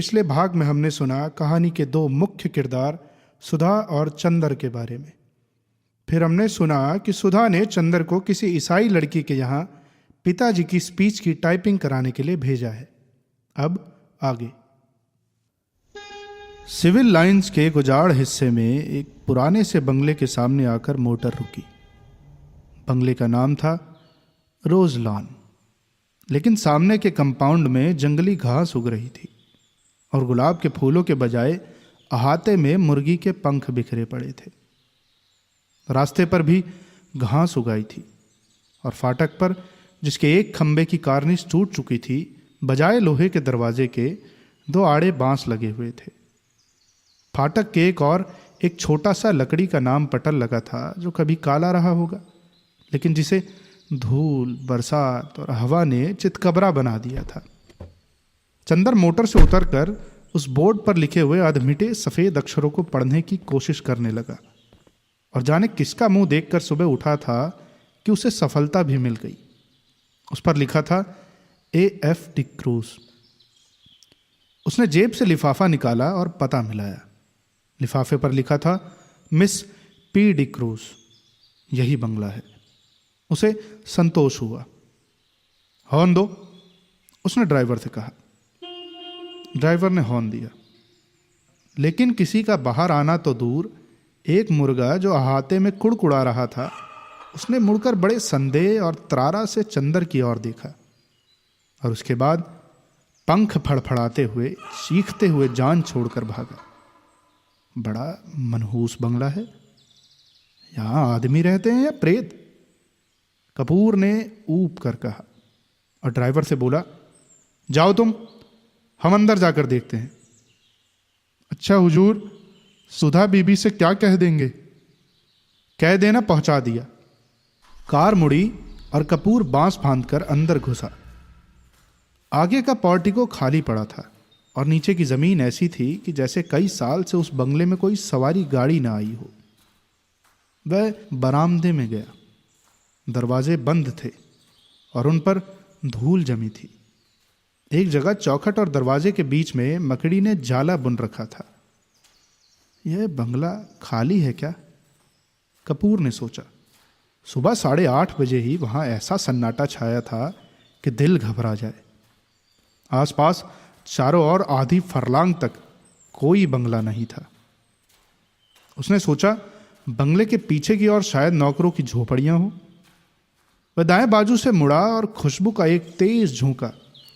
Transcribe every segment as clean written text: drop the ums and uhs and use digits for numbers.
पिछले भाग में हमने सुना कहानी के दो मुख्य किरदार सुधा और चंदर के बारे में। फिर हमने सुना कि सुधा ने चंदर को किसी ईसाई लड़की के यहाँ पिताजी की स्पीच की टाइपिंग कराने के लिए भेजा है। अब आगे। सिविल लाइंस के गुजाड़ हिस्से में एक पुराने से बंगले के सामने आकर मोटर रुकी। बंगले का नाम था रोज लॉन, लेकिन सामने के कंपाउंड में जंगली घास उग रही थी और गुलाब के फूलों के बजाय अहाते में मुर्गी के पंख बिखरे पड़े थे। रास्ते पर भी घास उगाई थी और फाटक पर, जिसके एक खंबे की कार्निश टूट चुकी थी, बजाय लोहे के दरवाजे के दो आड़े बांस लगे हुए थे। फाटक के एक छोटा सा लकड़ी का नाम पटल लगा था, जो कभी काला रहा होगा, लेकिन जिसे धूल, बरसात और हवा ने चितकबरा बना दिया था। चंदर मोटर से उतरकर उस बोर्ड पर लिखे हुए अधमिटे सफेद अक्षरों को पढ़ने की कोशिश करने लगा और जाने किसका मुंह देखकर सुबह उठा था कि उसे सफलता भी मिल गई। उस पर लिखा था AF डिक्रूज। उसने जेब से लिफाफा निकाला और पता मिलाया। लिफाफे पर लिखा था मिस P डिक्रूज। यही बंगला है। उसे संतोष हुआ। हॉर्न दो, उसने ड्राइवर से कहा। ड्राइवर ने हॉर्न दिया, लेकिन किसी का बाहर आना तो दूर, एक मुर्गा जो अहाते में कुड़कुड़ा रहा था, उसने मुड़कर बड़े संदेह और त्रारा से चंदर की ओर देखा और उसके बाद पंख फड़फड़ाते हुए, चीखते हुए जान छोड़कर भागा। बड़ा मनहूस बंगला है। यहां आदमी रहते हैं या प्रेत? कपूर ने ऊब कर कहा और ड्राइवर से बोला, जाओ तुम, हम अंदर जाकर देखते हैं। अच्छा हुजूर, सुधा बीबी से क्या कह देंगे? कह देना पहुंचा दिया। कार मुड़ी और कपूर बांस बांधकर अंदर घुसा। आगे का पोर्टिको खाली पड़ा था और नीचे की जमीन ऐसी थी कि जैसे कई साल से उस बंगले में कोई सवारी गाड़ी ना आई हो। वह बरामदे में गया। दरवाजे बंद थे और उन पर धूल जमी थी। एक जगह चौखट और दरवाजे के बीच में मकड़ी ने जाला बुन रखा था। यह बंगला खाली है क्या? कपूर ने सोचा। सुबह 8:30 बजे ही वहां ऐसा सन्नाटा छाया था कि दिल घबरा जाए। आसपास चारों ओर आधी फरलांग तक कोई बंगला नहीं था। उसने सोचा, बंगले के पीछे की ओर शायद नौकरों की झोपड़ियां हो। वह दाएं बाजू से मुड़ा और खुशबू का एक तेज झोंका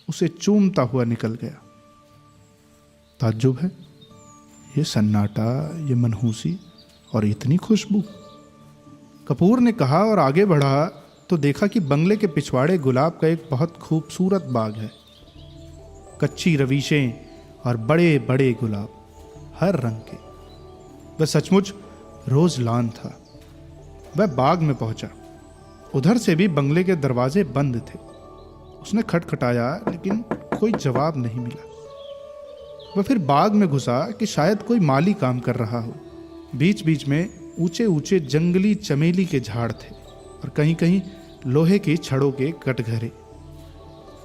उसे चूमता हुआ निकल गया। ताज्जुब है, ये सन्नाटा, ये मनहूसी और इतनी खुशबू। कपूर ने कहा और आगे बढ़ा तो देखा कि बंगले के पिछवाड़े गुलाब का एक बहुत खूबसूरत बाग है। कच्ची रवीशें और बड़े बड़े गुलाब, हर रंग के। वह सचमुच रोज लॉन था। वह बाग में पहुंचा। उधर से भी बंगले के दरवाजे बंद थे। उसने खटखटाया, लेकिन कोई जवाब नहीं मिला। वह फिर बाग में घुसा कि शायद कोई माली काम कर रहा हो। बीच बीच में ऊंचे ऊंचे जंगली चमेली के झाड़ थे और कहीं कहीं लोहे की छड़ों के कटघरे।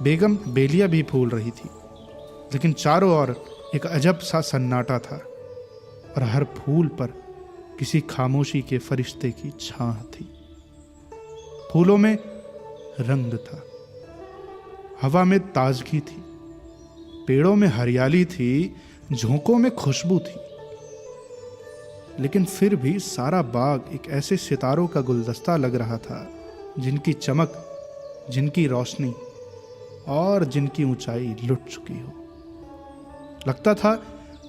बेगम बेलिया भी फूल रही थी, लेकिन चारों ओर एक अजब सा सन्नाटा था और हर फूल पर किसी खामोशी के फरिश्ते की छाह थी। फूलों में रंग था, हवा में ताजगी थी, पेड़ों में हरियाली थी, झोंकों में खुशबू थी। लेकिन फिर भी सारा बाग एक ऐसे सितारों का गुलदस्ता लग रहा था जिनकी चमक, जिनकी रोशनी और जिनकी ऊंचाई लुट चुकी हो। लगता था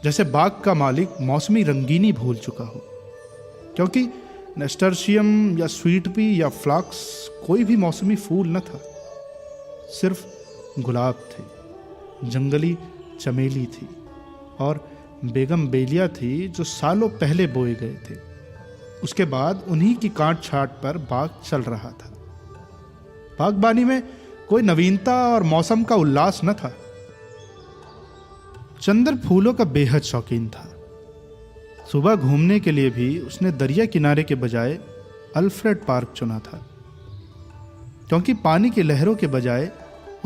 जैसे बाग का मालिक मौसमी रंगीनी भूल चुका हो, क्योंकि नेस्टर्शियम या स्वीट पी या फ्लाक्स कोई भी मौसमी फूल न था। सिर्फ गुलाब थे, जंगली चमेली थी और बेगम बेलिया थी जो सालों पहले बोए गए थे। उसके बाद उन्हीं की काट छाट पर बाग चल रहा था। बागबानी में कोई नवीनता और मौसम का उल्लास न था। चंदर फूलों का बेहद शौकीन था। सुबह घूमने के लिए भी उसने दरिया किनारे के बजाय अल्फ्रेड पार्क चुना था, क्योंकि पानी की लहरों के बजाय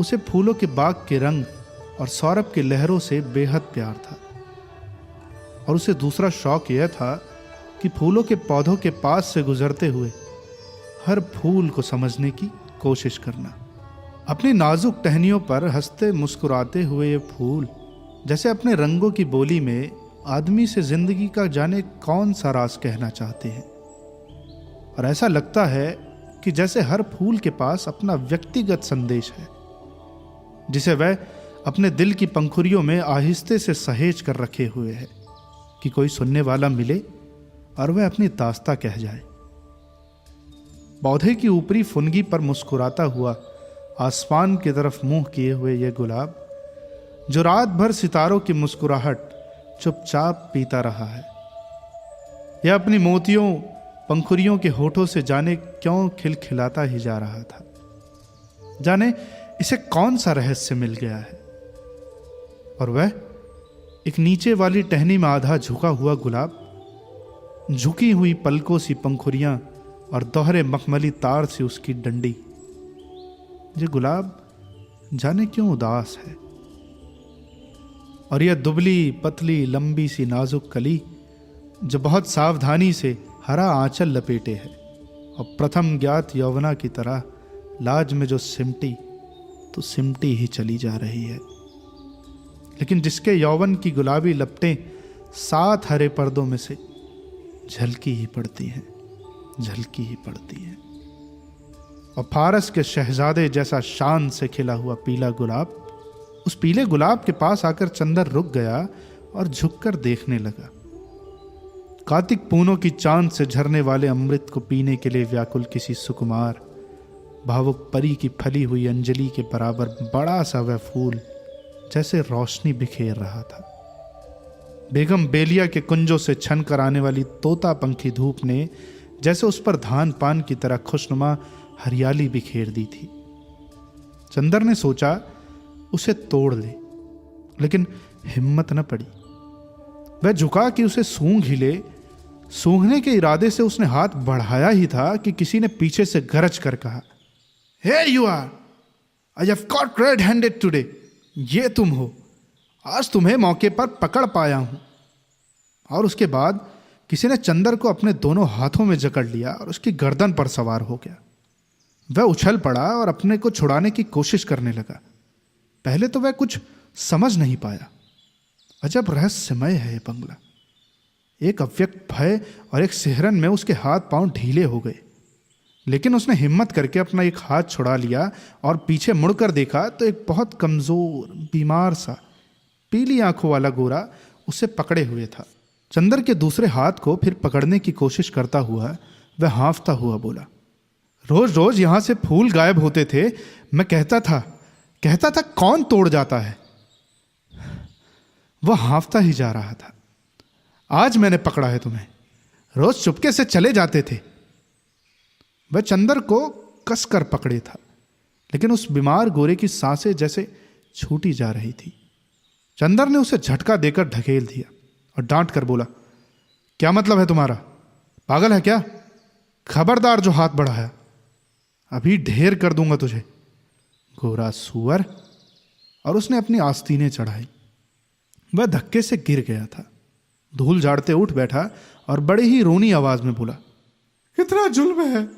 उसे फूलों के बाग के रंग और सौरभ की लहरों से बेहद प्यार था। और उसे दूसरा शौक यह था कि फूलों के पौधों के पास से गुजरते हुए हर फूल को समझने की कोशिश करना। अपनी नाजुक टहनियों पर हंसते मुस्कुराते हुए ये फूल जैसे अपने रंगों की बोली में आदमी से जिंदगी का जाने कौन सा राज कहना चाहते हैं। और ऐसा लगता है कि जैसे हर फूल के पास अपना व्यक्तिगत संदेश है, जिसे वह अपने दिल की पंखुड़ियों में आहिस्ते से सहेज कर रखे हुए है कि कोई सुनने वाला मिले और वह अपनी दास्ता कह जाए। पौधे की ऊपरी फुनगी पर मुस्कुराता हुआ आसमान की तरफ मुंह किए हुए यह गुलाब, जो रात भर सितारों की मुस्कुराहट चुपचाप पीता रहा है, यह अपनी मोतियों पंखुड़ियों के होठों से जाने क्यों खिलखिलाता ही जा रहा था। जाने इसे कौन सा रहस्य मिल गया है। और वह एक नीचे वाली टहनी में आधा झुका हुआ गुलाब, झुकी हुई पलकों सी पंखुड़ियां और दोहरे मखमली तार से उसकी डंडी। ये गुलाब जाने क्यों उदास है। और यह दुबली पतली लंबी सी नाजुक कली जो बहुत सावधानी से हरा आंचल लपेटे है और प्रथम ज्ञात यौवना की तरह लाज में जो सिमटी तो सिमटी ही चली जा रही है, लेकिन जिसके यौवन की गुलाबी लपटें 7 हरे पर्दों में से झलकी ही पड़ती हैं, झलकी ही पड़ती हैं। और फारस के शहजादे जैसा शान से खिला हुआ पीला गुलाब, उस पीले गुलाब के पास आकर चंदर रुक गया और झुककर देखने लगा। कार्तिक पूनों की चांद से झरने वाले अमृत को पीने के लिए व्याकुल किसी सुकुमार भावुक परी की फली हुई अंजलि के बराबर बड़ा सा वह फूल जैसे रोशनी बिखेर रहा था। बेगम बेलिया के कुंजों से छन कर आने वाली तोता पंखी धूप ने जैसे उस पर धान पान की तरह खुशनुमा हरियाली बिखेर दी थी। चंदर ने सोचा उसे तोड़ ले, लेकिन हिम्मत न पड़ी। वह झुका कि उसे सूंघ ही ले। सूंघने के इरादे से उसने हाथ बढ़ाया ही था कि किसी ने पीछे से गरज कर कहा, Here you are! I have caught red-handed today. ये तुम हो, आज तुम्हें मौके पर पकड़ पाया हूं। और उसके बाद किसी ने चंदर को अपने दोनों हाथों में जकड़ लिया और उसकी गर्दन पर सवार हो गया। वह उछल पड़ा और अपने को छुड़ाने की कोशिश करने लगा। पहले तो वह कुछ समझ नहीं पाया। अजब रहस्यमय है ये बंगला। एक अव्यक्त भय और एक सिहरन में उसके हाथ पांव ढीले हो गए, लेकिन उसने हिम्मत करके अपना एक हाथ छुड़ा लिया और पीछे मुड़कर देखा तो एक बहुत कमजोर बीमार सा पीली आंखों वाला गोरा उसे पकड़े हुए था। चंदर के दूसरे हाथ को फिर पकड़ने की कोशिश करता हुआ वह हांफता हुआ बोला, रोज रोज यहां से फूल गायब होते थे। मैं कहता था कौन तोड़ जाता है। वह हांफता ही जा रहा था। आज मैंने पकड़ा है तुम्हें, रोज चुपके से चले जाते थे। वह चंदर को कसकर पकड़े था, लेकिन उस बीमार गोरे की सांसें जैसे छूटी जा रही थी। चंदर ने उसे झटका देकर ढकेल दिया और डांट कर बोला, क्या मतलब है तुम्हारा? पागल है क्या? खबरदार जो हाथ बढ़ाया, अभी ढेर कर दूंगा तुझे, गोरा सुअर। और उसने अपनी आस्तीनें चढ़ाई। वह धक्के से गिर गया था। धूल झाड़ते उठ बैठा और बड़े ही रोनी आवाज में बोला, कितना जुल्म है,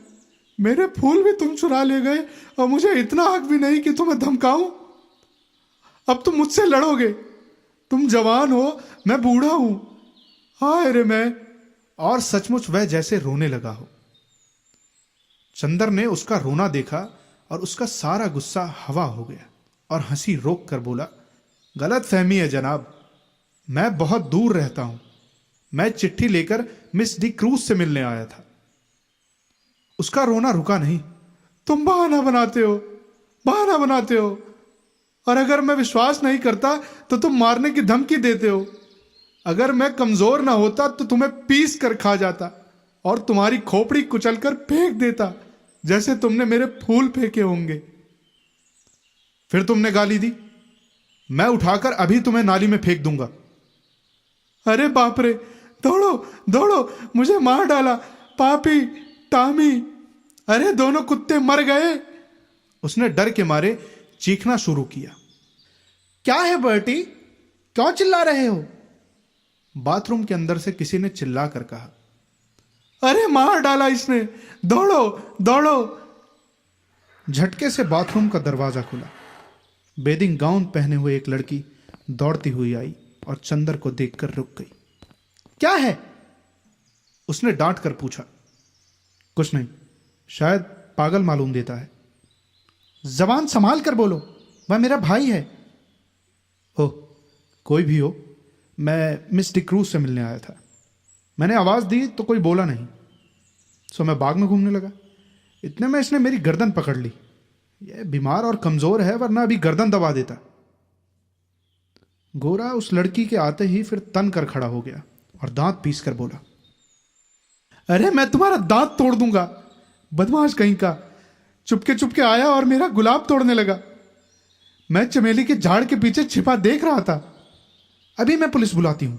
मेरे फूल भी तुम चुरा ले गए और मुझे इतना हक भी नहीं कि तुम्हें धमकाऊं। अब तुम मुझसे लड़ोगे। तुम जवान हो, मैं बूढ़ा हूं। हाय रे मैं। और सचमुच वह जैसे रोने लगा हो। चंदर ने उसका रोना देखा और उसका सारा गुस्सा हवा हो गया और हंसी रोक कर बोला, गलत फहमी है जनाब, मैं बहुत दूर रहता हूं। मैं चिट्ठी लेकर मिस डी क्रूज से मिलने आया था। उसका रोना रुका नहीं। तुम बहाना बनाते हो, और अगर मैं विश्वास नहीं करता तो तुम मारने की धमकी देते हो। अगर मैं कमजोर ना होता तो तुम्हें पीस कर खा जाता और तुम्हारी खोपड़ी कुचल कर फेंक देता, जैसे तुमने मेरे फूल फेंके होंगे। फिर तुमने गाली दी, मैं उठाकर अभी तुम्हें नाली में फेंक दूंगा। अरे बाप रे, दौड़ो, मुझे मार डाला, पापी टामी। अरे दोनों कुत्ते मर गए। उसने डर के मारे चीखना शुरू किया। क्या है बर्टी, क्यों चिल्ला रहे हो? बाथरूम के अंदर से किसी ने चिल्ला कर कहा। अरे मार डाला इसने, दौड़ो दौड़ो। झटके से बाथरूम का दरवाजा खुला। बेदिंग गाउन पहने हुए एक लड़की दौड़ती हुई आई और चंदर को देखकर रुक गई। क्या है? उसने डांट कर पूछा। कुछ नहीं, शायद पागल मालूम देता है। जबान संभाल कर बोलो, वह मेरा भाई है। ओह, कोई भी हो, मैं मिस डिक्रूज से मिलने आया था। मैंने आवाज दी तो कोई बोला नहीं, सो मैं बाग में घूमने लगा। इतने में इसने मेरी गर्दन पकड़ ली। यह बीमार और कमजोर है, वरना अभी गर्दन दबा देता। गोरा उस लड़की के आते ही फिर तन कर खड़ा हो गया और दांत पीस कर बोला, अरे मैं तुम्हारा दांत तोड़ दूंगा, बदमाश कहीं का। चुपके चुपके आया और मेरा गुलाब तोड़ने लगा। मैं चमेली के झाड़ के पीछे छिपा देख रहा था। अभी मैं पुलिस बुलाती हूं,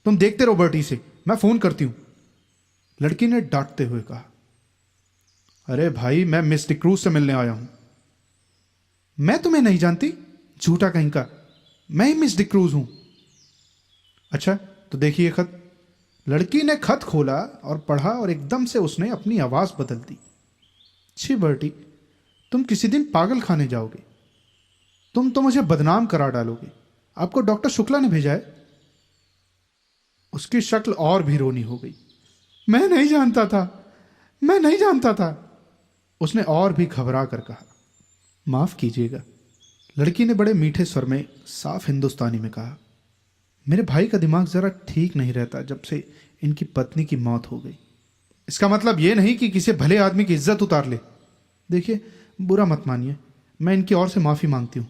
तुम देखते रहो बर्टी से, मैं फोन करती हूं। लड़की ने डांटते हुए कहा। अरे भाई, मैं मिस डिक्रूज से मिलने आया हूं। मैं तुम्हें नहीं जानती, झूठा कहीं का। मैं ही मिस डिक्रूज हूं। अच्छा तो देखिए खत। लड़की ने खत खोला और पढ़ा और एकदम से उसने अपनी आवाज बदल दी। छी बर्टी, तुम किसी दिन पागल खाने जाओगे। तुम तो मुझे बदनाम करा डालोगे। आपको डॉक्टर शुक्ला ने भेजा है। उसकी शक्ल और भी रोनी हो गई। मैं नहीं जानता था, मैं नहीं जानता था, उसने और भी घबरा कर कहा। माफ कीजिएगा, लड़की ने बड़े मीठे स्वर में साफ हिंदुस्तानी में कहा। मेरे भाई का दिमाग जरा ठीक नहीं रहता जब से इनकी पत्नी की मौत हो गई। इसका मतलब यह नहीं कि किसी भले आदमी की इज्जत उतार ले। देखिए, बुरा मत मानिए, मैं इनकी ओर से माफी मांगती हूं।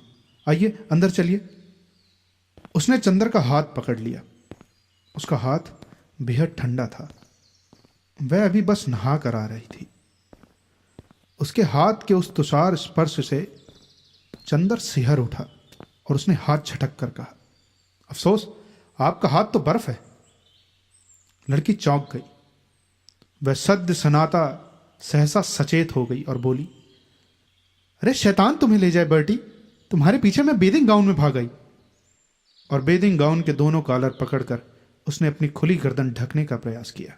आइए अंदर चलिए। उसने चंदर का हाथ पकड़ लिया। उसका हाथ बेहद ठंडा था। वह अभी बस नहा कर आ रही थी। उसके हाथ के उस तुषार स्पर्श से चंदर सिहर उठा और उसने हाथ झटक कर कहा, अफसोस, आपका हाथ तो बर्फ है। लड़की चौंक गई। वह सद्य सनाता सहसा सचेत हो गई और बोली, अरे शैतान तुम्हें ले जाए बर्टी, तुम्हारे पीछे मैं बेदिंग गाउन में भाग आई। और बेदिंग गाउन के दोनों कॉलर पकड़कर उसने अपनी खुली गर्दन ढकने का प्रयास किया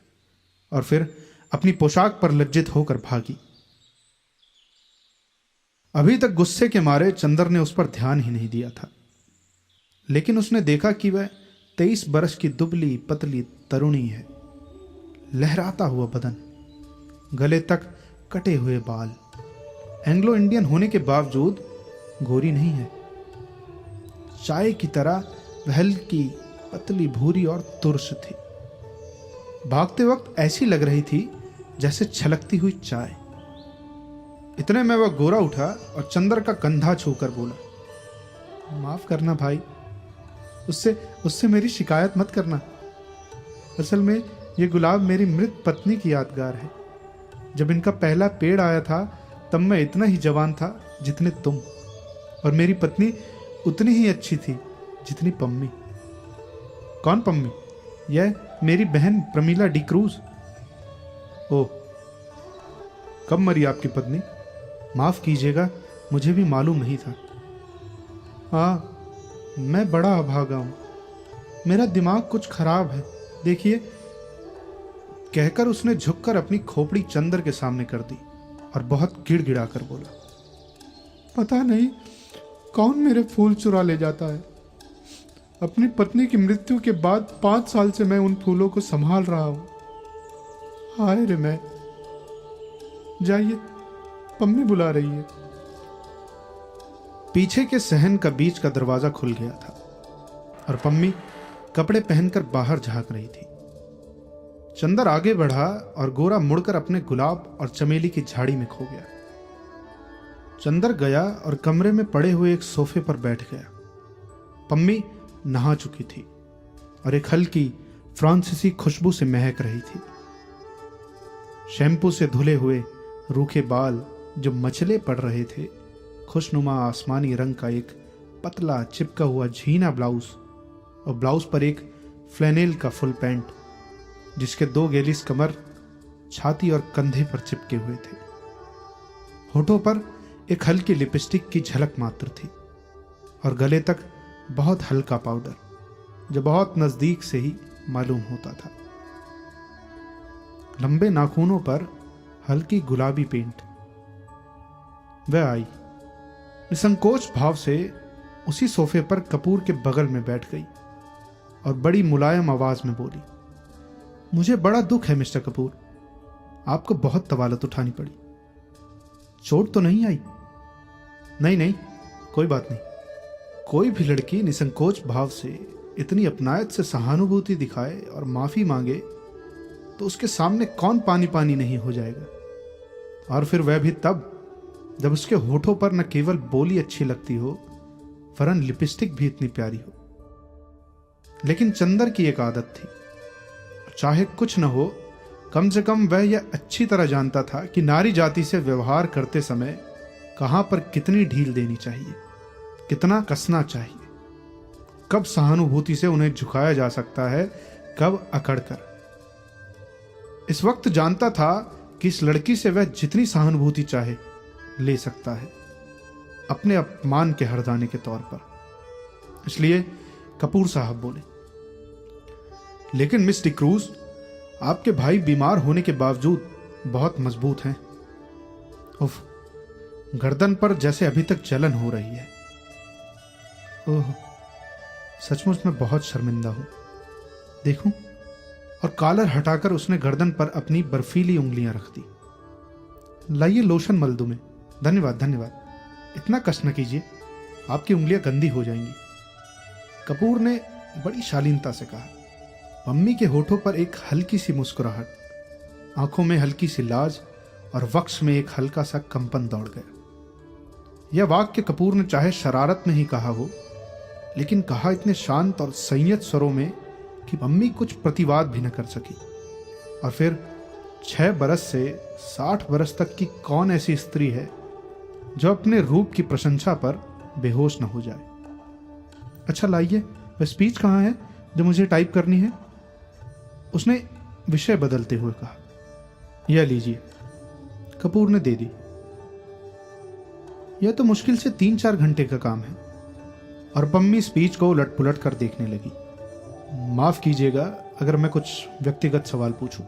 और फिर अपनी पोशाक पर लज्जित होकर भागी। अभी तक गुस्से के मारे चंदर ने उस पर ध्यान ही नहीं दिया था, लेकिन उसने देखा कि वह 23 बरस की दुबली पतली तरुणी है। लहराता हुआ बदन, गले तक कटे हुए बाल, एंग्लो इंडियन होने के बावजूद गोरी नहीं है। चाय की तरह वह हल्की पतली भूरी और तुर्स थी। भागते वक्त ऐसी लग रही थी जैसे छलकती हुई चाय। इतने में वह गोरा उठा और चंदर का कंधा छूकर बोला, माफ करना भाई, उससे मेरी शिकायत मत करना। असल में ये गुलाब मेरी मृत पत्नी की यादगार है। जब इनका पहला पेड़ आया था तब मैं इतना ही जवान था जितने तुम, और मेरी पत्नी उतनी ही अच्छी थी जितनी पम्मी। कौन पम्मी? यह मेरी बहन प्रमीला डिक्रूज। ओह, कब मरी आपकी पत्नी? माफ कीजिएगा, मुझे भी मालूम नहीं था। हाँ, मैं बड़ा अभागा हूं, मेरा दिमाग कुछ खराब है, देखिए। कहकर उसने झुककर अपनी खोपड़ी चंदर के सामने कर दी और बहुत गिड़गिड़ा कर बोला, पता नहीं कौन मेरे फूल चुरा ले जाता है। अपनी पत्नी की मृत्यु के बाद 5 साल से मैं उन फूलों को संभाल रहा हूं। हाय रे मैं। जाइए, पम्मी बुला रही है। पीछे के सहन का बीच का दरवाजा खुल गया था और पम्मी कपड़े पहनकर बाहर झांक रही थी। चंदर आगे बढ़ा और गोरा मुड़कर अपने गुलाब और चमेली की झाड़ी में खो गया। चंदर गया और कमरे में पड़े हुए एक सोफे पर बैठ गया। पम्मी नहा चुकी थी और एक हल्की फ्रांसीसी खुशबू से महक रही थी। शैम्पू से धुले हुए रूखे बाल जो मचले पड़ रहे थे, खुशनुमा आसमानी रंग का एक पतला चिपका हुआ झीना ब्लाउज और ब्लाउज पर एक फ्लैनेल का फुल पैंट जिसके 2 गेलिस कमर, छाती और कंधे पर चिपके हुए थे। होठों पर एक हल्की लिपस्टिक की झलक मात्र थी और गले तक बहुत हल्का पाउडर जो बहुत नजदीक से ही मालूम होता था। लंबे नाखूनों पर हल्की गुलाबी पेंट। वह आई, निसंकोच भाव से उसी सोफे पर कपूर के बगल में बैठ गई और बड़ी मुलायम आवाज में बोली, मुझे बड़ा दुख है मिस्टर कपूर, आपको बहुत तवालत उठानी पड़ी। चोट तो नहीं आई? नहीं नहीं, कोई बात नहीं। कोई भी लड़की निसंकोच भाव से इतनी अपनायत से सहानुभूति दिखाए और माफी मांगे तो उसके सामने कौन पानी पानी नहीं हो जाएगा, और फिर वह भी तब जब उसके होठों पर न केवल बोली अच्छी लगती हो वरन लिपस्टिक भी इतनी प्यारी हो। लेकिन चंदर की एक आदत थी, चाहे कुछ न हो, कम से कम वह यह अच्छी तरह जानता था कि नारी जाति से व्यवहार करते समय कहां पर कितनी ढील देनी चाहिए, कितना कसना चाहिए, कब सहानुभूति से उन्हें झुकाया जा सकता है, कब अकड़कर। इस वक्त जानता था कि इस लड़की से वह जितनी सहानुभूति चाहे ले सकता है, अपने अपमान के हरजाने के तौर पर। इसलिए कपूर साहब बोले, लेकिन मिस डिक्रूज, आपके भाई बीमार होने के बावजूद बहुत मजबूत हैं। उफ, गर्दन पर जैसे अभी तक जलन हो रही है। ओह, सचमुच मैं बहुत शर्मिंदा हूं। देखूं? और कॉलर हटाकर उसने गर्दन पर अपनी बर्फीली उंगलियां रख दी। लाइए लोशन मल दूं मैं। धन्यवाद धन्यवाद, इतना कष्ट न कीजिए, आपकी उंगलियां गंदी हो जाएंगी। कपूर ने बड़ी शालीनता से कहा। मम्मी के होठों पर एक हल्की सी मुस्कुराहट, आंखों में हल्की सी लाज और वक्ष में एक हल्का सा कंपन दौड़ गया। यह वाक्य कपूर ने चाहे शरारत में ही कहा हो, लेकिन कहा इतने शांत और संयत स्वरों में कि मम्मी कुछ प्रतिवाद भी न कर सकी। और फिर 6 बरस से 60 बरस तक की कौन ऐसी स्त्री है जो अपने रूप की प्रशंसा पर बेहोश न हो जाए। अच्छा लाइए, वह स्पीच कहाँ है जो मुझे टाइप करनी है? उसने विषय बदलते हुए कहा। यह लीजिए। कपूर ने दे दी। यह तो मुश्किल से 3-4 घंटे का काम है। और पम्मी स्पीच को उलट पुलट कर देखने लगी। माफ कीजिएगा अगर मैं कुछ व्यक्तिगत सवाल पूछूं।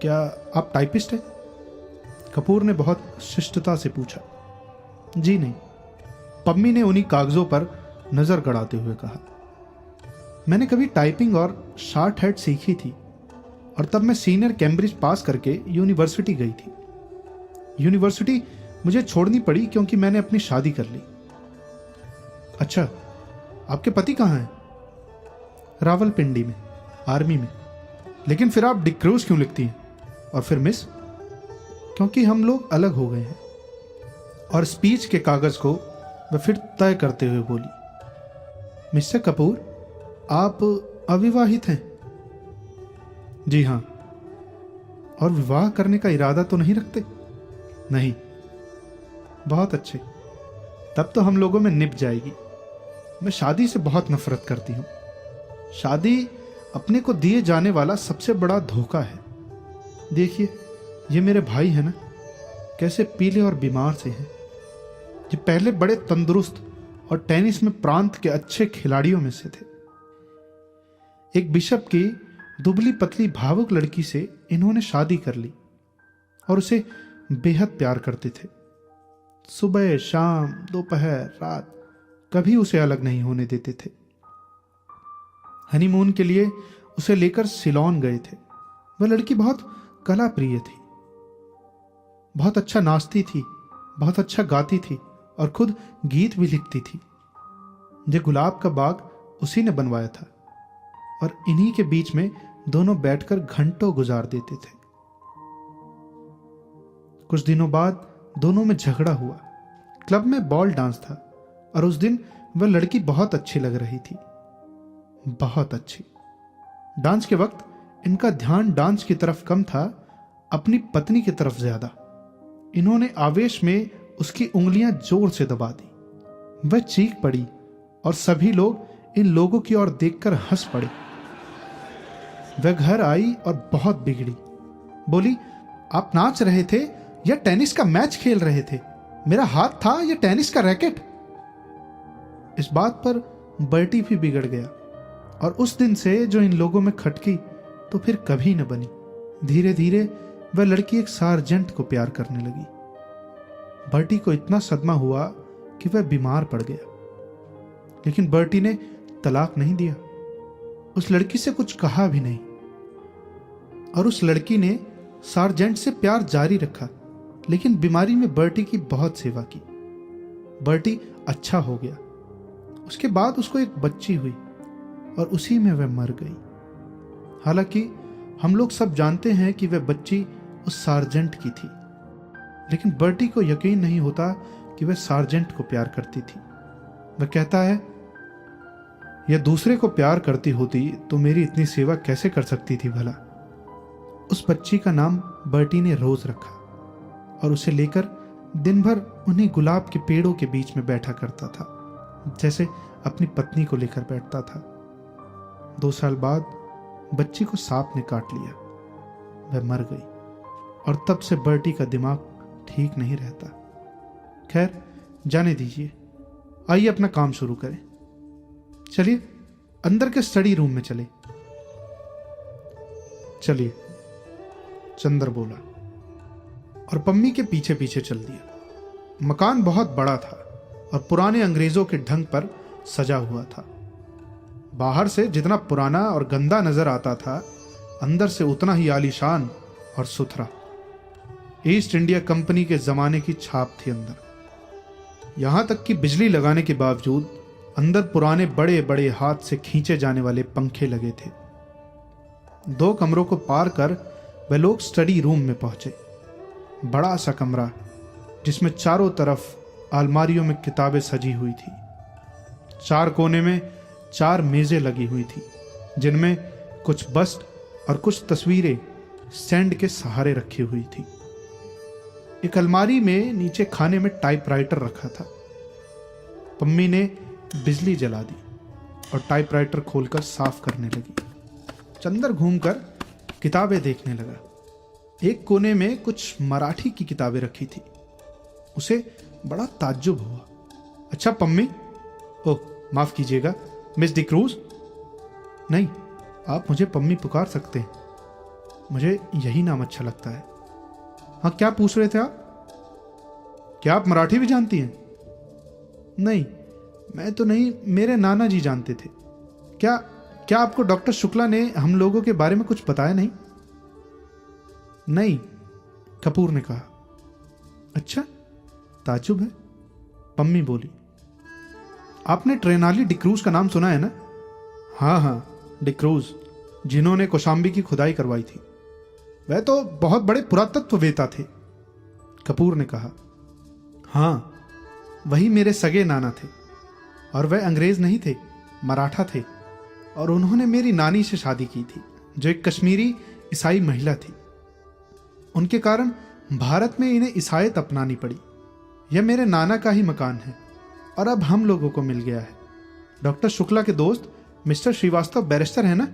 क्या आप टाइपिस्ट हैं? कपूर ने बहुत शिष्टता से पूछा। जी नहीं। पम्मी ने उन्हीं कागजों पर नजर गड़ाते हुए कहा। मैंने कभी टाइपिंग और शॉर्ट हैंड सीखी थी, और तब मैं सीनियर कैम्ब्रिज पास करके यूनिवर्सिटी गई थी। यूनिवर्सिटी मुझे छोड़नी पड़ी क्योंकि मैंने अपनी शादी कर ली। अच्छा, आपके पति कहाँ हैं? रावलपिंडी में, आर्मी में। लेकिन फिर आप डिक्रूज क्यों लिखती हैं? और फिर मिस? क्योंकि हम लोग अलग हो गए हैं। और स्पीच के कागज को वह फिर तय करते हुए बोली, मिस्टर कपूर, आप अविवाहित हैं? जी हाँ। और विवाह करने का इरादा तो नहीं रखते? नहीं। बहुत अच्छे, तब तो हम लोगों में निभ जाएगी। मैं शादी से बहुत नफरत करती हूँ। शादी अपने को दिए जाने वाला सबसे बड़ा धोखा है। देखिए, ये मेरे भाई है ना, कैसे पीले और बीमार से हैं। ये पहले बड़े तंदुरुस्त और टेनिस में प्रांत के अच्छे खिलाड़ियों में से थे। एक बिशप की दुबली पतली भावुक लड़की से इन्होंने शादी कर ली और उसे बेहद प्यार करते थे। सुबह शाम दोपहर रात कभी उसे अलग नहीं होने देते थे। हनीमून के लिए उसे लेकर सिलोन गए थे। वह लड़की बहुत कला प्रिय थी, बहुत अच्छा नाचती थी, बहुत अच्छा गाती थी और खुद गीत भी लिखती थी। ये गुलाब का बाग उसी ने बनवाया था और इन्हीं के बीच में दोनों बैठकर घंटों गुजार देते थे। कुछ दिनों बाद दोनों में झगड़ा हुआ। क्लब में बॉल डांस था और उस दिन वह लड़की बहुत अच्छी लग रही थी, बहुत अच्छी। डांस के वक्त इनका ध्यान डांस की तरफ कम था, अपनी पत्नी की तरफ ज्यादा। इन्होंने आवेश में उसकी उंगलियां जोर से दबा दी। वह चीख पड़ी और सभी लोग इन लोगों की ओर देखकर हंस पड़े। वह घर आई और बहुत बिगड़ी। बोली, आप नाच रहे थे या टेनिस का मैच खेल रहे थे? मेरा हाथ था या टेनिस का रैकेट? इस बात पर बर्टी भी बिगड़ गया और उस दिन से जो इन लोगों में खटकी तो फिर कभी न बनी। धीरे धीरे वह लड़की एक सार्जेंट को प्यार करने लगी। बर्टी को इतना सदमा हुआ कि वह बीमार पड़ गया, लेकिन बर्टी ने तलाक नहीं दिया, उस लड़की से कुछ कहा भी नहीं और उस लड़की ने सार्जेंट से प्यार जारी रखा, लेकिन बीमारी में बर्टी की बहुत सेवा की। बर्टी अच्छा हो गया। उसके बाद उसको एक बच्ची हुई और उसी में वह मर गई। हालांकि हम लोग सब जानते हैं कि वह बच्ची उस सार्जेंट की थी, लेकिन बर्टी को यकीन नहीं होता कि वह सार्जेंट को प्यार करती थी। वह कहता है, यह दूसरे को प्यार करती होती तो मेरी इतनी सेवा कैसे कर सकती थी भला। उस बच्ची का नाम बर्टी ने रोज रखा और उसे लेकर दिन भर उन्हीं गुलाब के पेड़ों के बीच में बैठा करता था, जैसे अपनी पत्नी को लेकर बैठता था। 2 साल बाद बच्ची को सांप ने काट लिया, वह मर गई और तब से बर्टी का दिमाग ठीक नहीं रहता। खैर, जाने दीजिए, आइए अपना काम शुरू करें। चलिए अंदर के स्टडी रूम में चले। चलिए, चंदर बोला और पम्मी के पीछे पीछे चल दिया। मकान बहुत बड़ा था और पुराने अंग्रेजों के ढंग पर सजा हुआ था। बाहर से जितना पुराना और गंदा नजर आता था, अंदर से उतना ही आलीशान और सुथरा। ईस्ट इंडिया कंपनी के जमाने की छाप थी अंदर। यहां तक कि बिजली लगाने के बावजूद अंदर पुराने बड़े बड़े हाथ से खींचे जाने वाले पंखे लगे थे। 2 कमरों को पार कर वे लोग स्टडी रूम में पहुंचे। बड़ा सा कमरा जिसमें चारों तरफ अलमारियों में किताबें सजी हुई थी। 4 कोने में 4 मेजें लगी हुई थी, जिनमें कुछ बस्ट और कुछ तस्वीरें स्टैंड के सहारे रखी हुई थी। एक अलमारी में नीचे खाने में टाइपराइटर रखा था। पम्मी ने बिजली जला दी और टाइपराइटर खोलकर साफ करने लगी। चंदर घूमकर किताबें देखने लगा। एक कोने में कुछ मराठी की किताबें रखी थी। उसे बड़ा ताज्जुब हुआ। अच्छा पम्मी, ओह माफ कीजिएगा, मिस डिक्रूज। नहीं, आप मुझे पम्मी पुकार सकते हैं, मुझे यही नाम अच्छा लगता है। हाँ, क्या पूछ रहे थे आप? क्या आप मराठी भी जानती हैं? नहीं, मैं तो नहीं, मेरे नाना जी जानते थे। क्या आपको डॉक्टर शुक्ला ने हम लोगों के बारे में कुछ बताया नहीं? नहीं, कपूर ने कहा। अच्छा, ताज्जुब है, पम्मी बोली। आपने ट्रेनाली डिक्रूज का नाम सुना है ना? हाँ, डिक्रूज, जिन्होंने कौशाम्बी की खुदाई करवाई थी। वह तो बहुत बड़े पुरातत्ववेता थे, कपूर ने कहा। हाँ, वही मेरे सगे नाना थे और वह अंग्रेज नहीं थे, मराठा थे, और उन्होंने मेरी नानी से शादी की थी, जो एक कश्मीरी ईसाई महिला थी। उनके कारण भारत में इन्हें ईसाईयत अपनानी पड़ी। यह मेरे नाना का ही मकान है और अब हम लोगों को मिल गया है। डॉक्टर शुक्ला के दोस्त मिस्टर श्रीवास्तव बैरिस्टर है ना,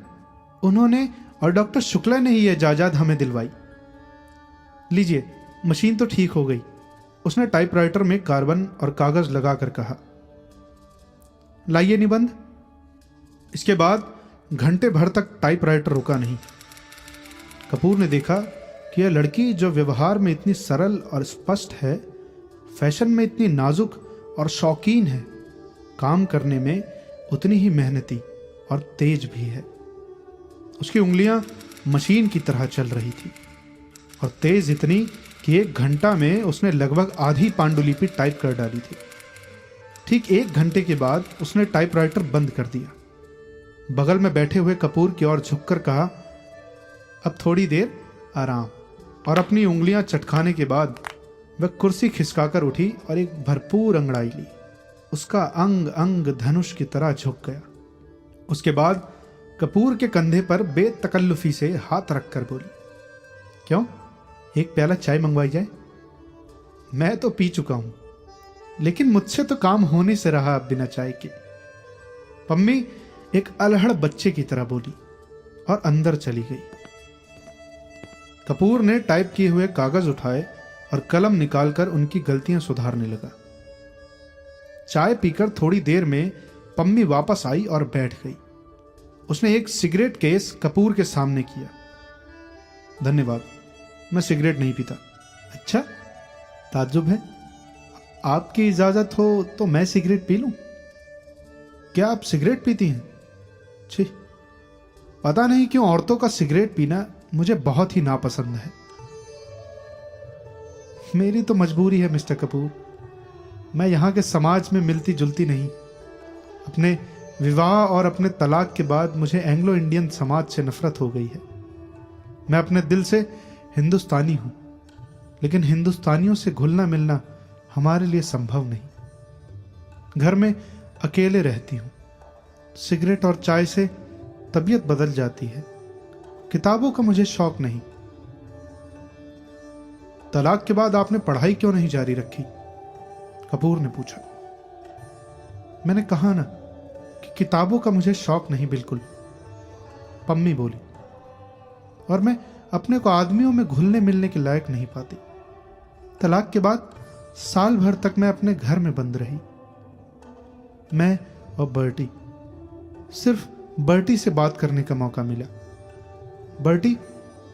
उन्होंने और डॉक्टर शुक्ला ने ही यह जायदाद हमें दिलवाई। लीजिए, मशीन तो ठीक हो गई, उसने टाइपराइटर में कार्बन और कागज लगाकर कहा। लाइए निबंध। इसके बाद घंटे भर तक टाइपराइटर रुका नहीं। कपूर ने देखा कि यह लड़की, जो व्यवहार में इतनी सरल और स्पष्ट है, फैशन में इतनी नाजुक और शौकीन है, काम करने में उतनी ही मेहनती और तेज भी है। उसकी उंगलियां मशीन की तरह चल रही थी और तेज इतनी कि 1 घंटा में उसने लगभग आधी पांडुलिपि टाइप कर डाली थी। ठीक 1 घंटे के बाद उसने टाइपराइटर बंद कर दिया। बगल में बैठे हुए कपूर की ओर झुककर कहा, अब थोड़ी देर आराम। और अपनी उंगलियां चटकाने के बाद वह कुर्सी खिसकाकर उठी और एक भरपूर अंगड़ाई ली। उसका अंग अंग धनुष की तरह झुक गया। उसके बाद कपूर के कंधे पर बेतकल्लुफी से हाथ रखकर बोली, क्यों, एक प्याला चाय मंगवाई जाए? मैं तो पी चुका हूं, लेकिन मुझसे तो काम होने से रहा अब बिना चाय के। पम्मी एक अलहड़ बच्चे की तरह बोली और अंदर चली गई। कपूर ने टाइप किए हुए कागज उठाए और कलम निकालकर उनकी गलतियां सुधारने लगा। चाय पीकर थोड़ी देर में पम्मी वापस आई और बैठ गई। उसने एक सिगरेट केस कपूर के सामने किया। धन्यवाद, मैं सिगरेट नहीं पीता। अच्छा, ताज्जुब है। आपकी इजाजत हो तो मैं सिगरेट पी लूं? क्या आप सिगरेट पीती हैं? छी, पता नहीं क्यों औरतों का सिगरेट पीना मुझे बहुत ही नापसंद है। मेरी तो मजबूरी है मिस्टर कपूर, मैं यहां के समाज में मिलती जुलती नहीं। अपने विवाह और अपने तलाक के बाद मुझे एंग्लो इंडियन समाज से नफरत हो गई है। मैं अपने दिल से हिंदुस्तानी हूं, लेकिन हिंदुस्तानियों से घुलना मिलना हमारे लिए संभव नहीं। घर में अकेले रहती हूं। सिगरेट और चाय से तबीयत बदल जाती है। किताबों का मुझे शौक नहीं। तलाक के बाद आपने पढ़ाई क्यों नहीं जारी रखी? कपूर ने पूछा। मैंने कहा ना कि किताबों का मुझे शौक नहीं बिल्कुल, पम्मी बोली। और मैं अपने को आदमियों में घुलने मिलने के लायक नहीं पाती। तलाक के बाद साल भर तक मैं अपने घर में बंद रही। मैं और बर्टी, सिर्फ बर्टी से बात करने का मौका मिला। बर्टी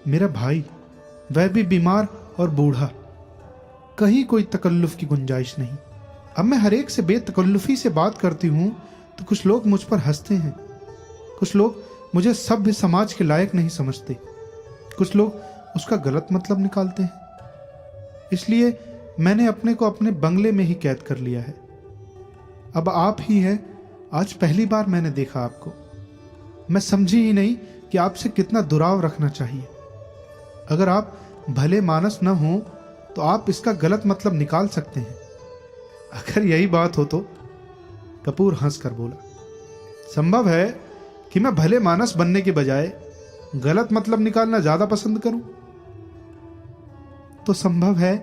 मेरा भाई, वह भी बीमार और बूढ़ा। कहीं कोई तकल्लुफ की गुंजाइश नहीं। अब मैं हर एक से बेतकल्लुफी से बात करती हूं तो कुछ लोग मुझ पर हंसते हैं। कुछ लोग मुझे सभ्य समाज के लायक नहीं समझते। कुछ लोग उसका गलत मतलब निकालते हैं। इसलिए मैंने अपने को अपने बंगले में ही कैद कर लिया है। अब आप ही हैं। आज पहली बार मैंने देखा आपको। मैं समझी ही नहीं कि आपसे कितना दुराव रखना चाहिए। अगर आप भले मानस न हो तो आप इसका गलत मतलब निकाल सकते हैं। अगर यही बात हो तो, कपूर हंसकर बोला, संभव है कि मैं भले मानस बनने के बजाय गलत मतलब निकालना ज्यादा पसंद करूं। तो संभव है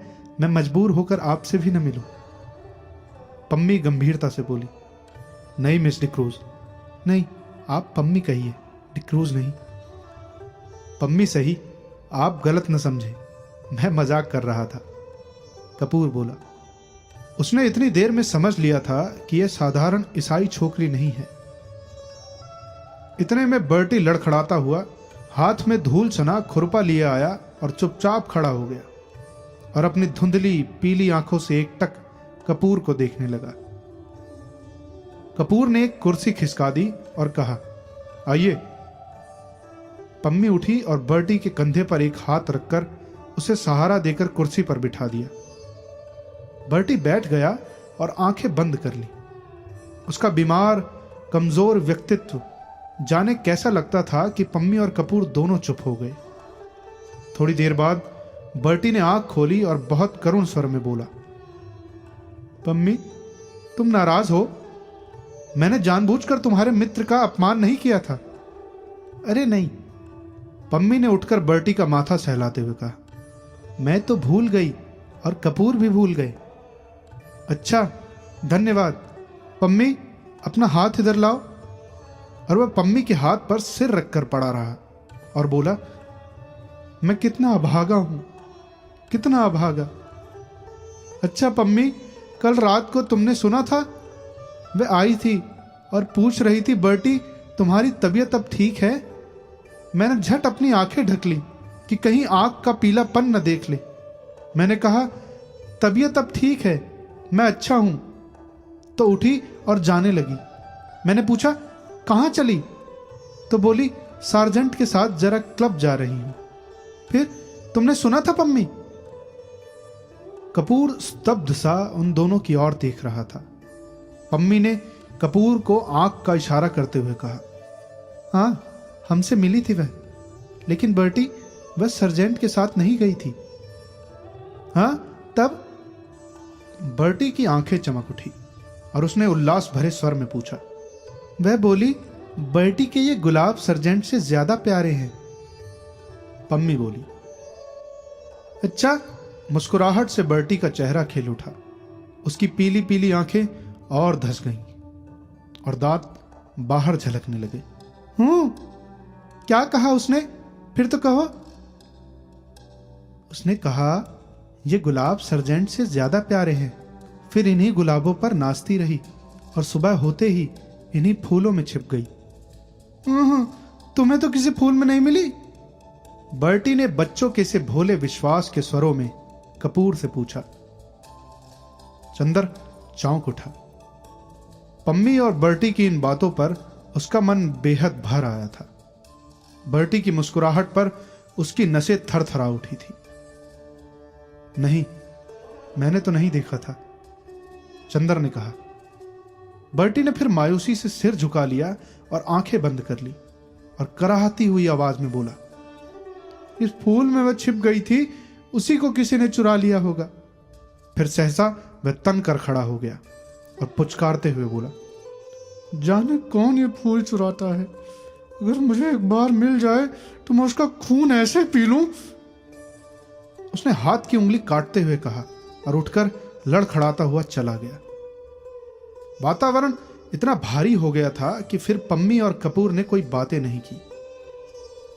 मैं मजबूर होकर आपसे भी न मिलूं। पम्मी गंभीरता से बोली। नहीं मिस डिक्रूज, नहीं, आप पम्मी कहिए, डिक्रूज नहीं। पम्मी सही, आप गलत न समझे, मैं मजाक कर रहा था, कपूर बोला। उसने इतनी देर में समझ लिया था कि यह साधारण ईसाई छोकरी नहीं है। इतने में बर्टी लड़खड़ाता हुआ हाथ में धूल सना खुरपा लिए आया और चुपचाप खड़ा हो गया और अपनी धुंधली पीली आंखों से एकटक कपूर को देखने लगा। कपूर ने एक कुर्सी खिसका दी और कहा, आइए। पम्मी उठी और बर्टी के कंधे पर एक हाथ रखकर उसे सहारा देकर कुर्सी पर बिठा दिया। बर्टी बैठ गया और आंखें बंद कर ली। उसका बीमार, कमजोर व्यक्तित्व जाने कैसा लगता था कि पम्मी और कपूर दोनों चुप हो गए। थोड़ी देर बाद बर्टी ने आंख खोली और बहुत करुण स्वर में बोला, पम्मी, तुम नाराज हो? मैंने जानबूझकर तुम्हारे मित्र का अपमान नहीं किया था। अरे नहीं, पम्मी ने उठकर बर्टी का माथा सहलाते हुए कहा, मैं तो भूल गई और कपूर भी भूल गए। अच्छा, धन्यवाद। पम्मी, अपना हाथ इधर लाओ। और वह पम्मी के हाथ पर सिर रखकर पड़ा रहा और बोला, मैं कितना अभागा हूं, कितना अभागा। अच्छा पम्मी, कल रात को तुमने सुना था? वह आई थी और पूछ रही थी, बर्टी तुम्हारी तबीयत अब ठीक है? मैंने झट अपनी आंखें ढक ली कि कहीं आंख का पीलापन न देख ले। मैंने कहा, तबीयत अब ठीक है, मैं अच्छा हूं। तो उठी और जाने लगी। मैंने पूछा, कहां चली? तो बोली, सार्जेंट के साथ जरा क्लब जा रही हूं। फिर तुमने सुना था पम्मी? कपूर स्तब्ध सा उन दोनों की ओर देख रहा था। पम्मी ने कपूर को आंख का इशारा करते हुए कहा, हाँ, हमसे मिली थी वह, लेकिन बर्टी वह सर्जेंट के साथ नहीं गई थी। हाँ, तब? बर्टी की आंखें चमक उठी और उसने उल्लास भरे स्वर में पूछा। वह बोली, बर्टी के ये गुलाब सर्जेंट से ज्यादा प्यारे हैं। पम्मी बोली। अच्छा। मुस्कुराहट से बर्टी का चेहरा खिल उठा। उसकी पीली पीली आंखें और धस गईं और दांत बाहर झलकने लगे। क्या कहा उसने? फिर तो कहो। उसने कहा, ये गुलाब सर्जेंट से ज्यादा प्यारे हैं, फिर इन्हीं गुलाबों पर नाचती रही और सुबह होते ही इन्हीं फूलों में छिप गई। तुम्हें तो किसी फूल में नहीं मिली? बर्टी ने बच्चों के से भोले विश्वास के स्वरों में कपूर से पूछा। चंदर चौंक उठा। पम्मी और बर्टी की इन बातों पर उसका मन बेहद भर आया था। बर्टी की मुस्कुराहट पर उसकी नसें थरथरा उठी थी। नहीं, मैंने तो नहीं देखा था, चंदर ने कहा। बर्टी ने फिर मायूसी से सिर झुका लिया और आंखें बंद कर ली और कराहती हुई आवाज में बोला, इस फूल में वह छिप गई थी, उसी को किसी ने चुरा लिया होगा। फिर सहसा वह तन कर खड़ा हो गया और पुचकारते हुए बोला, जाने कौन ये फूल चुराता है। अगर मुझे एक बार मिल जाए तो मैं उसका खून ऐसे पी लूं। उसने हाथ की उंगली काटते हुए कहा और उठकर लड़खड़ाता हुआ चला गया। वातावरण इतना भारी हो गया था कि फिर पम्मी और कपूर ने कोई बातें नहीं की।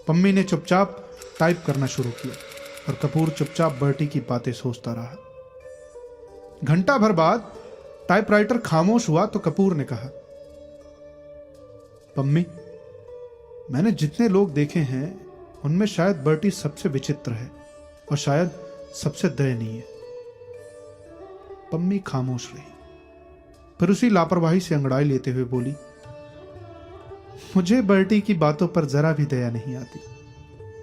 पम्मी ने चुपचाप टाइप करना शुरू किया और कपूर चुपचाप बर्टी की बातें सोचता रहा। घंटा भर बाद टाइपराइटर खामोश हुआ तो कपूर ने कहा, पम्मी, मैंने जितने लोग देखे हैं उनमें शायद बर्टी सबसे विचित्र है और शायद सबसे दयनीय। पम्मी खामोश रही, फिर उसी लापरवाही से अंगड़ाई लेते हुए बोली, मुझे बर्टी की बातों पर जरा भी दया नहीं आती।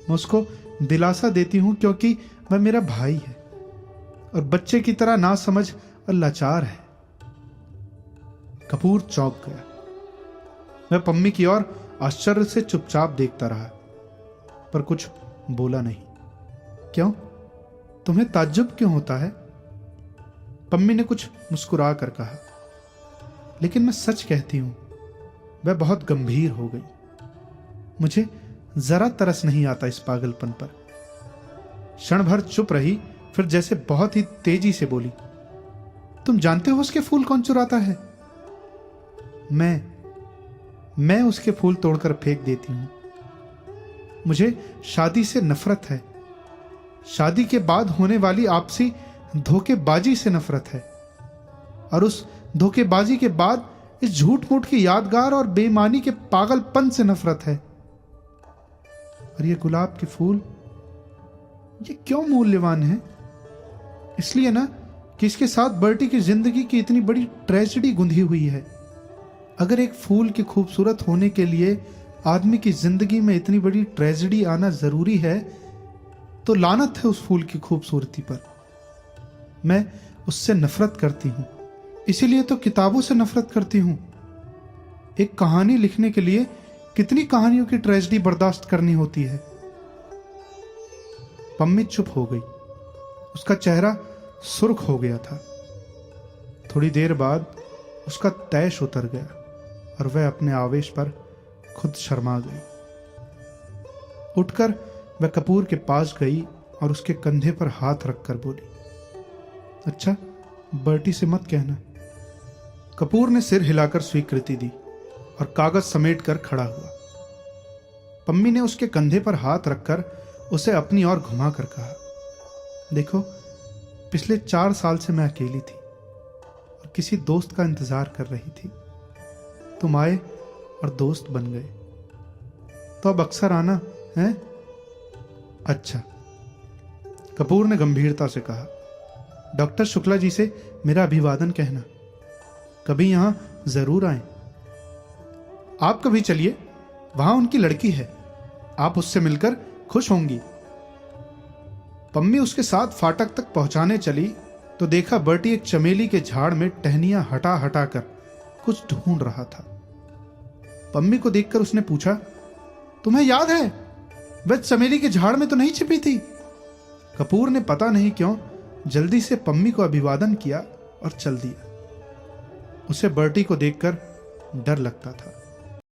मैं उसको दिलासा देती हूं क्योंकि वह मेरा भाई है और बच्चे की तरह ना समझ और लाचार है। कपूर चौंक गया। वह पम्मी की ओर आश्चर्य से चुपचाप देखता रहा, पर कुछ बोला नहीं। क्यों? तुम्हें ताज्जुब क्यों होता है? पम्मी ने कुछ मुस्कुरा कर कहा, लेकिन मैं सच कहती हूं, वह बहुत गंभीर हो गई। मुझे जरा तरस नहीं आता इस पागलपन पर। क्षण भर चुप रही, फिर जैसे बहुत ही तेजी से बोली, तुम जानते हो उसके फूल कौन चुराता है? मैं उसके फूल तोड़कर फेंक देती हूं। मुझे शादी से नफरत है। शादी के बाद होने वाली आपसी धोखेबाजी से नफरत है और उस धोखेबाजी के बाद इस झूठ मूठ की यादगार और बेईमानी के पागलपन से नफरत है। और ये गुलाब के फूल, ये क्यों मूल्यवान है? इसलिए ना कि इसके साथ बर्टी की जिंदगी की इतनी बड़ी ट्रेजेडी गुंधी हुई है। अगर एक फूल के खूबसूरत होने के लिए आदमी की जिंदगी में इतनी बड़ी ट्रेजेडी आना जरूरी है, तो लानत है उस फूल की खूबसूरती पर। मैं उससे नफरत करती हूं, इसीलिए तो किताबों से नफरत करती हूं। एक कहानी लिखने के लिए कितनी कहानियों की ट्रेजेडी बर्दाश्त करनी होती है। पम्मी चुप हो गई। उसका चेहरा सुर्ख हो गया था। थोड़ी देर बाद उसका तैश उतर गया और वह अपने आवेश पर खुद शर्मा गई। उठकर वह कपूर के पास गई और उसके कंधे पर हाथ रखकर बोली, अच्छा, बर्टी से मत कहना। कपूर ने सिर हिलाकर स्वीकृति दी और कागज समेटकर खड़ा हुआ। पम्मी ने उसके कंधे पर हाथ रखकर उसे अपनी ओर घुमाकर कहा, देखो, पिछले 4 साल से मैं अकेली थी और किसी दोस्त का इंतजार कर रही थी। तुम आए और दोस्त बन गए, तो अब अक्सर आना है? अच्छा। कपूर ने गंभीरता से कहा, डॉक्टर शुक्ला जी से मेरा अभिवादन कहना। कभी यहां जरूर आए। आप कभी चलिए, वहां उनकी लड़की है, आप उससे मिलकर खुश होंगी। पम्मी उसके साथ फाटक तक पहुंचाने चली तो देखा बर्टी एक चमेली के झाड़ में टहनियां हटा हटा कर कुछ ढूंढ रहा था। पम्मी को देखकर उसने पूछा, तुम्हें याद है वह चमेली के झाड़ में तो नहीं छिपी थी? कपूर ने पता नहीं क्यों जल्दी से पम्मी को अभिवादन किया और चल दिया। उसे बर्टी को देखकर डर लगता था।